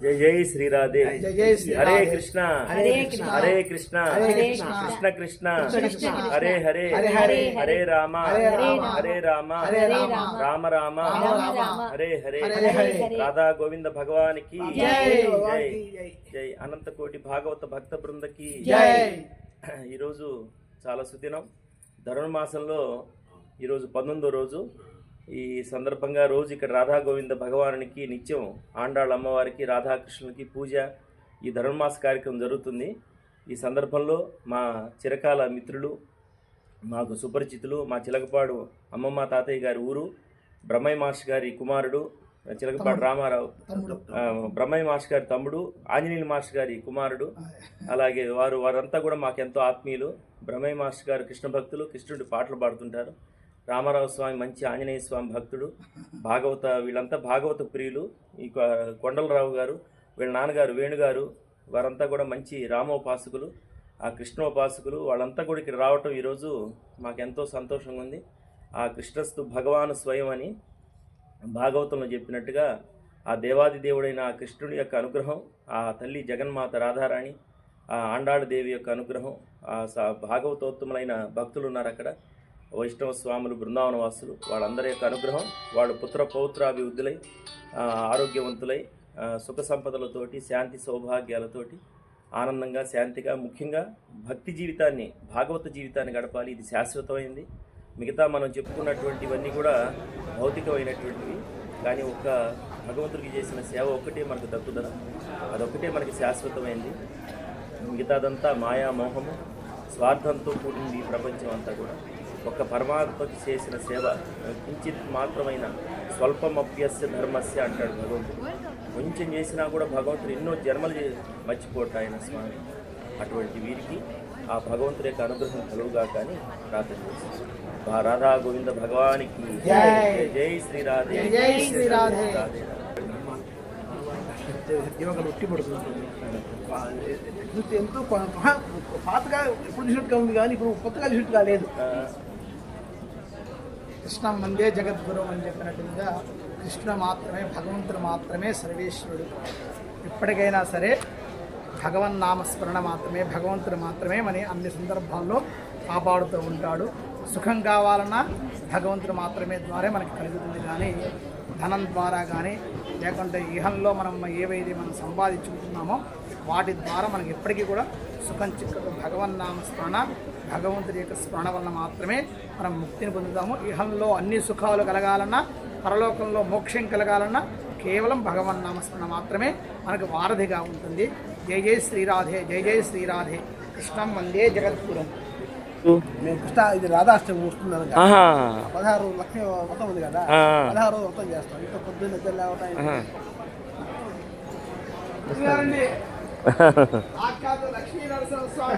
जय जय श्री राधे। हरे कृष्णा हरे कृष्णा कृष्ण कृष्ण हरे हरे हरे रामा राम राम हरे हरे। राधा गोविंद भगवान की जय जय। अनंत कोटि भागवत भक्त बृंद की जय। ఈ రోజు చాలా సుదినం ధనుర్మాసంలో ఈ రోజు 19వ రోజు। ఈ సందర్భంగా రోజు ఇక్కడ రాధా గోవింద భగవానునికి నిత్యం ఆండాళ్ళ అమ్మవారికి రాధాకృష్ణులకి పూజ ఈ ధనుర్మాస కార్యక్రమం జరుగుతుంది। ఈ సందర్భంలో మా చిరకాల మిత్రులు మాకు సుపరిచితులు మా చిలకపాడు అమ్మమ్మ తాతయ్య గారి ఊరు బ్రహ్మయ్య మాస్టర్ గారి కుమారుడు చిలకపాడు రామారావు, బ్రహ్మయ్య మాస్టర్ గారి తమ్ముడు, ఆంజనేయుల మాస్టర్ గారి కుమారుడు, అలాగే వారంతా కూడా మాకెంతో ఆత్మీయులు। బ్రహ్మయ్య మాస్టర్ గారు కృష్ణ భక్తులు, కృష్ణుడి పాటలు పాడుతుంటారు। రామారావు స్వామి మంచి ఆంజనేయ స్వామి భక్తుడు, వీళ్ళంతా భాగవత ప్రియులు। ఈ కొండలరావు గారు వీళ్ళ నాన్నగారు వేణుగారు వారంతా కూడా మంచి రామోపాసకులు, ఆ కృష్ణోపాసకులు। వాళ్ళంతా కూడా ఇక్కడ రావటం ఈరోజు మాకెంతో సంతోషంగా ఉంది। ఆ కృష్ణస్తు భగవాను స్వయం అని భాగవతంలో చెప్పినట్టుగా ఆ దేవాది దేవుడైన ఆ కృష్ణుడి యొక్క అనుగ్రహం, ఆ తల్లి జగన్మాత రాధారాణి, ఆ ఆండాళ్ళ దేవి యొక్క అనుగ్రహం, ఆ భాగవతోత్తములైన భక్తులు ఉన్నారు అక్కడ, వైష్ణవ స్వాములు, బృందావన వాసులు, వాళ్ళందరి యొక్క అనుగ్రహం, వాళ్ళు పుత్ర పౌత్రాభివృద్ధులై ఆరోగ్యవంతులై సుఖ సంపదలతోటి శాంతి సౌభాగ్యాలతోటి ఆనందంగా శాంతిగా ముఖ్యంగా భక్తి జీవితాన్ని భాగవత జీవితాన్ని గడపాలి। ఇది శాశ్వతమైంది। మిగతా మనం చెప్పుకున్నటువంటివన్నీ కూడా భౌతికమైనటువంటివి, కానీ ఒక్క భగవంతుడికి చేసిన సేవ ఒక్కటే మనకు దక్కుదల, అదొక్కటే మనకి శాశ్వతమైంది। మిగతాదంతా మాయా మోహము స్వార్థంతో కూడింది ఈ ప్రపంచం అంతా కూడా। ఒక్క పరమాత్మకి చేసిన సేవ కించిత్ మాత్రమైన స్వల్పమప్యస్య ధర్మస్య అంటాడు భగవంతుడు। కొంచెం చేసినా కూడా భగవంతుడు ఎన్నో జన్మలు మర్చిపోతాడు ఆయన స్వామి। అటువంటి వీరికి ఆ భగవంతుడి యొక్క అనుగ్రహం కలుగుగా కానీ ప్రార్థన చేస్తాం। రాధా గోవింద భగవానికి జై శ్రీ రాధే జై శ్రీ రాధే। ఎంతో పాతగా ఎప్పుడు చూసినట్టుగా ఉంది కానీ ఇప్పుడు కొత్తగా చూసినట్టుగా లేదు। కృష్ణ మందే జగద్గురు అని చెప్పినట్టుగా కృష్ణ మాత్రమే భగవంతుడు మాత్రమే సర్వేశ్వరుడు। ఎప్పటికైనా సరే భగవన్నామస్మరణ మాత్రమే భగవంతుడు మాత్రమే మన అన్ని సందర్భాల్లో కాపాడుతూ ఉంటాడు। సుఖం కావాలన్నా భగవంతుడు మాత్రమే ద్వారా మనకి కలుగుతుంది, కానీ ధనం ద్వారా కానీ లేకుంటే ఇహంలో మనం ఏవైతే మనం సంపాదించుకుంటున్నామో వాటి ద్వారా మనకి ఎప్పటికీ కూడా సుఖం చిక్కదు। భగవన్నామ స్మరణ భగవంతుడి యొక్క స్మరణ వలన మాత్రమే మనం ముక్తిని పొందుతాము। ఇహంలో అన్ని సుఖాలు కలగాలన్నా పరలోకంలో మోక్షం కలగాలన్నా కేవలం భగవన్నామస్మరణ మాత్రమే మనకు వారధిగా ఉంటుంది। జై జై శ్రీరాధే జై జై శ్రీరాధే। కృష్ణం వందే జగద్గురం। మేము కృష్ణ ఇది రాధాష్టమి వస్తున్నాను, 16 లక్షల మొత్తం ఉంది కదా, 16 మొత్తం చేస్తాం। ఇంకా పొద్దున్న నిద్ర లేవటం లక్ష్మీ నరసింహస్వామి